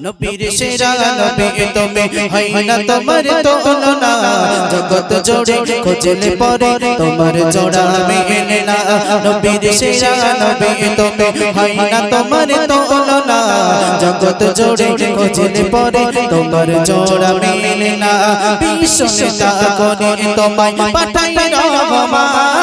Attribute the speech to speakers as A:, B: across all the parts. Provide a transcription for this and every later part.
A: নবীর সেরা নবী তুমি হয় না তোমার তুলনা জগৎ জোড়ে খোঁজলে পরে তোমার জোড়া মেলে না নবীর সেরা নবী তুমি হয় না তোমার তুলনা জগৎ জোড়ে খোঁজলে পরে তোমার জোড়া মেলে না বিশ্ব নেতা করে তোমায় পাঠাই রহমান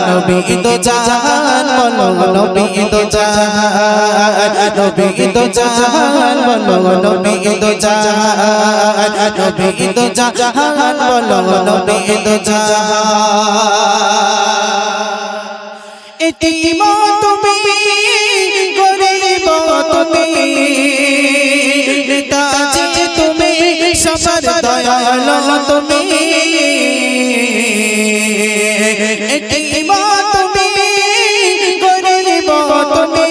A: নবী তো জাহান বলো নবী তো জাহান নবী তো জাহান বলো নবী তো জাহান নবী তো জাহান বলো নবী তো জাহান এতিম তুমি গরিব তুমি নেতাজি তুমি সবার দয়াল তুমি এতিম তুমি গরিব তুমি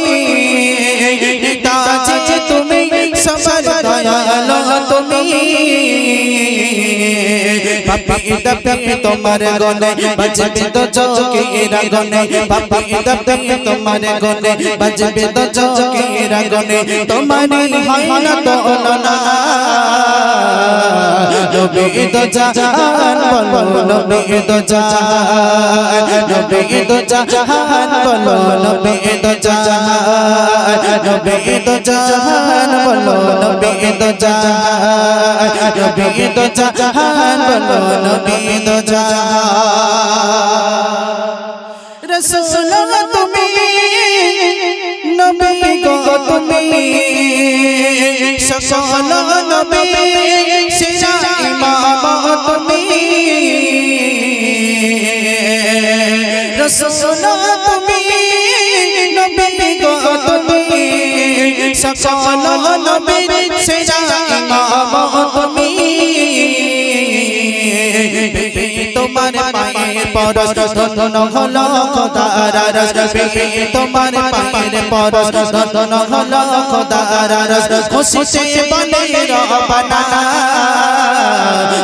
A: নেতাজি তুমি সবার দয়াল তুমি পাপি দাপি তোমার গনে বাজবে তো চৌকিরা গনে পাপি দাপি তোমার গনে বাজবে তো চৌকিরা গনে তোমারই হয় না তুলনা নবী তো জাহান বলো নবী তো জাহান নবী তো জাহান বলো নবী তো জাহান নবী তো জাহান বলো নবী তো জাহান নবী তো জাহান বলো নবী তো জাহান রাসূল তুমি নবী গো তুমি সকল নবী সেরা ইমাম তুমি রাসূল তুমি নবী গো তুমি সকল নবী সেরা ইমাম তুমি তোমার পায়ের পরশ ধন্য হলো খোদার আরশ তোমার পায়ের পরশ ধন্য হলো খোদার আরশ খুশিতে বলে রব্বানা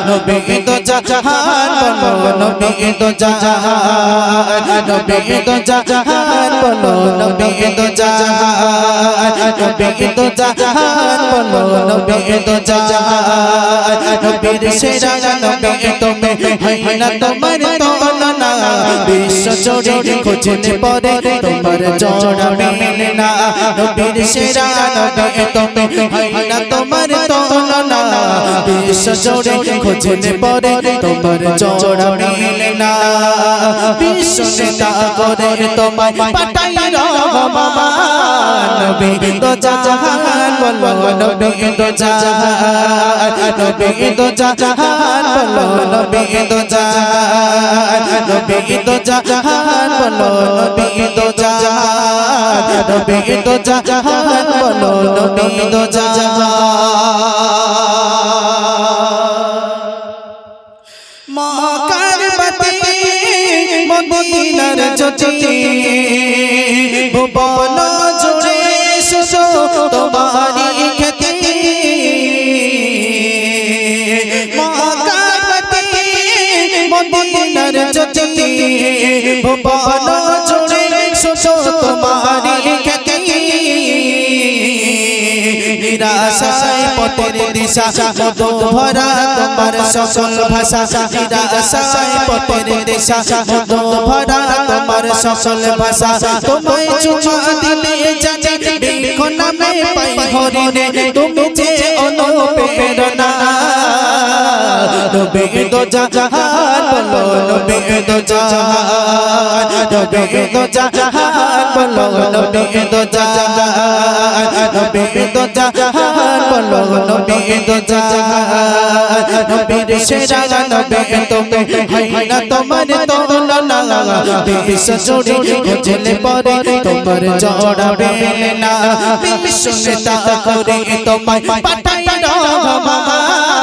A: নবী তো জাহান বলো নবী তো জাহান নবী তো জাহান বলো নবী তো জাহান নবী তো জাহান বলো নবী তো জাহান নবীর সেরা নবী তুমি হয় না তোমার তুলনা বিশ্ব জোড়ে খোঁজলে পরে তোমার জোড়া মেলে না নবীর সেরা নবী তুমি হয় না তোমার তুলনা বিশ্ব জোড়ে খোঁজলে পরে তোমার জোড়া মেলে না বিশ্ব নেতা করে তোমায় পাঠাই রহমান নবী তো জাহান বলো নবী তো জাহান নবী তো জাহান বলো নবী তো জাহান নবী তো জাহান বলো নবী তো জাহান নবী তো জাহান বলো নবী তো জাহান মক্কার বাতি মদিনার জ্যোতি ভুবন জুড়ে শুধু তোমারই খ্যাতি মক্কার বাতি মদিনার জ্যোতি ভুবন জুড়ে শুধু তোমারই খ্যাতি নিরাশায় পথের দিশা মধু ভরা তোমার সকল ভাষা নিরাশায় পথের দিশা মধু ভরা তোমার সকল ভাষা তোমায় চুমা দিলে জানি বৃক্ষ নামে পাই হরিণে তুমি যে অনুপ্রেরণা নবী তো জাহান বলো নবী তো জাহান নবী তো জাহান বলো নবী তো জাহান নবী তো জাহান বলো নবী তো জাহান নবীর সেরা নবী তুমি হয় না তোমার তুলনা বিশ্ব জোড়ে খোঁজলে পরে তোমার জোড়া মেলে না বিশ্ব নেতা করে তোমায় পাঠাই রহমান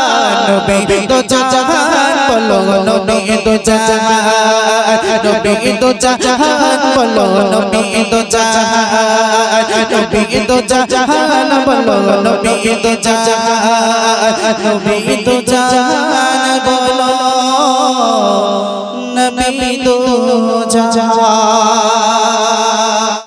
A: নবী তো জাহান বলো নবী তো জাহান নবী তো জাহান বলো নবী তো জাহান নবী তো জাহান বলো নবী তো জাহান নবী তো জাহান বলো নবী তো জাহান